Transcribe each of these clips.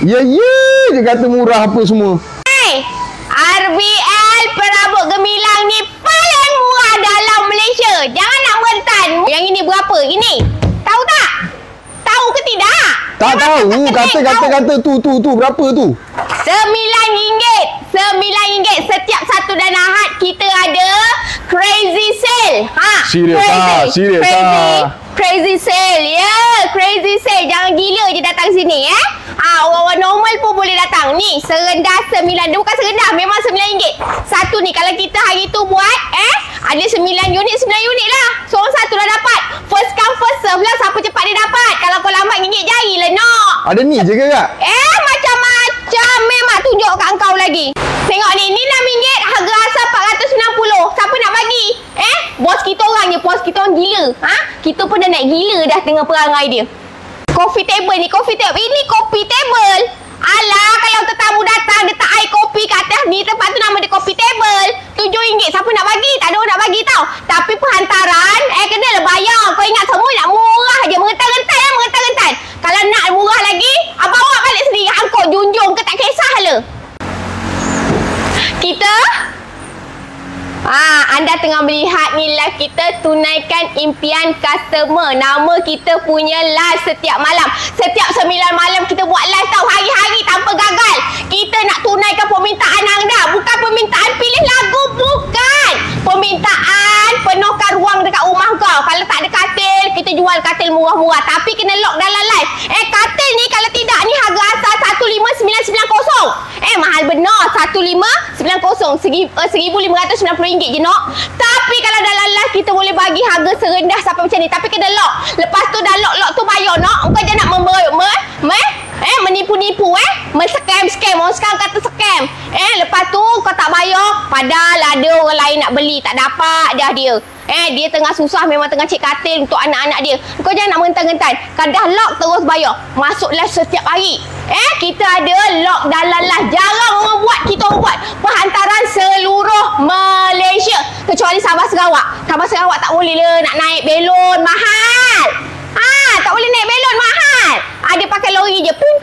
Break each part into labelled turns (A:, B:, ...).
A: Ya, dia kata murah apa semua.
B: Hey, RBL perabot gemilang ni paling murah dalam Malaysia. Jangan nak mentan. Yang ini berapa? Ini. Tahu tak? Tahu ke tidak?
A: Tak tahu. Kata tu berapa tu?
B: RM9. RM9 setiap Sabtu dan Ahad kita ada crazy sale.
A: Serius
B: Crazy sale. Crazy sale. Jangan gila je datang sini orang-orang normal pun boleh datang. Ni serendah 9. Dia bukan serendah, memang RM9. Satu ni kalau kita hari tu buat ada 9 unit lah. Seorang satu dah dapat. First come first serve lah, siapa cepat dia dapat. Kalau kau lambat gigit jari lah nak.
A: Ada ni je ke kak?
B: Macam-macam. Memang tunjuk kat kau lagi. Tengok ni RM6, harga asal RM490. Siapa nak bagi? Bos kita orang je, bos kita orang gila. Kita pun dah naik gila dah tengah perangai dia. Coffee table ni, ini coffee table. Alah, kalau tetamu datang dia tak air kopi kat atas ni, tempat tu nama dia coffee table. RM7. Siapa nak bagi? Tak ada orang nak bagi tau. Tapi penghantaran kenalah bayar. Kau ingat semua nak murah je, mengentan. Kalau nak murah lagi, bawa balik sendiri. Angkut junjung ke tak kisah lah. Kita anda tengah melihat ni live kita tunaikan impian customer. Nama kita punya live setiap malam. Setiap 9 malam kita buat live tau. Hari-hari tanpa gagal. Kita nak tunaikan permintaan anda. Bukan permintaan pilih lagu. Bukan. Permintaan penuhkan ruang dekat rumah kau. Kalau tak ada katil, kita jual katil murah-murah. Tapi kena lock dalam live. Katil ni kalau tidak ni harga asal 15,990. Mahal benar. 15,990. RM1,590 je nak. Tapi kalau dalam live kita boleh bagi harga serendah sampai macam ni. Tapi kena lock. Lepas tu dah lock tu bayar nak. Kau jangan nak menipu-nipu scam. Orang sekarang kata scam. Lepas tu kau tak bayar, padahal ada orang lain nak beli, tak dapat dah dia. Dia tengah susah, memang tengah cek katil untuk anak-anak dia. Kau jangan nak mentan-mentan. Kalau dah lock terus bayar. Masuk live setiap hari. Kita ada lock dalam live. Jarang orang buat, kita orang buat. Perhantaran seluruh Malaysia. Kecuali Sabah Sarawak. Sabah Sarawak tak boleh lah nak naik belon, mahal. Tak boleh naik belon, mahal. Dia pakai lori je. Pin.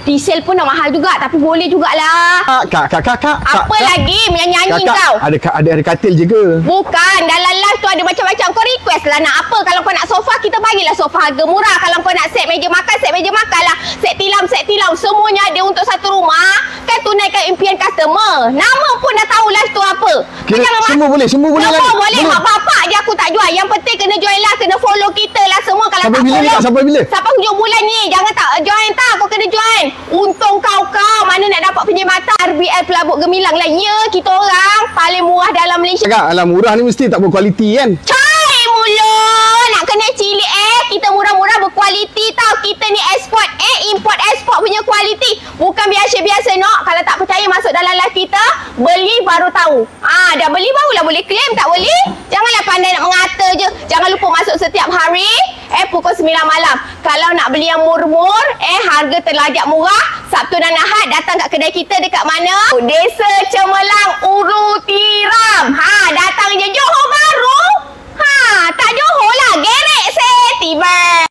B: Diesel pun dah mahal juga. Tapi boleh jugalah.
A: Kak.
B: Apa lagi nyanyi kau?
A: Ada katil je ke?
B: Bukan. Dalam live tu ada macam-macam. Kau request lah nak apa. Kalau kau nak sofa, kita bagilah sofa harga murah. Kalau kau nak set meja makan lah. Set tilam. Semuanya ada untuk satu rumah. Kan tunaikan impian customer. Nama pun dah tahu live tu apa.
A: Semua boleh. Semua boleh.
B: Mak bapak je aku tak jual. Yang penting kena join lah. Kena follow kita lah semua. Kalau
A: sampai
B: tak
A: bila
B: follow,
A: sampai bila?
B: sampai hujung bulan ni. Jangan tak join tak. Kau kena join. Untung kau mana nak dapat perkhidmatan RBL Pelabut Gemilang lah. Ya, kita orang paling murah dalam Malaysia.
A: Kak, alah murah ni mesti tak berkualiti kan?
B: Cai mulut. Nak kena cilik kita murah-murah berkualiti tau. Kita ni export import export punya kualiti. Bukan biasa-biasa nak. Kalau tak percaya masuk dalam live kita. Beli baru tahu. Dah beli barulah boleh claim. Tak boleh? Janganlah pandai nak mengata je. Jangan lupa masuk setiap hari pukul 9 malam. Kalau nak beli yang murmur harga terlajak murah. Sabtu dan Ahad datang kat kedai kita dekat mana? Desa Cemerlang Uru Tiram. Datang je Johor baru. Tak Johor lah. Gerek tiba.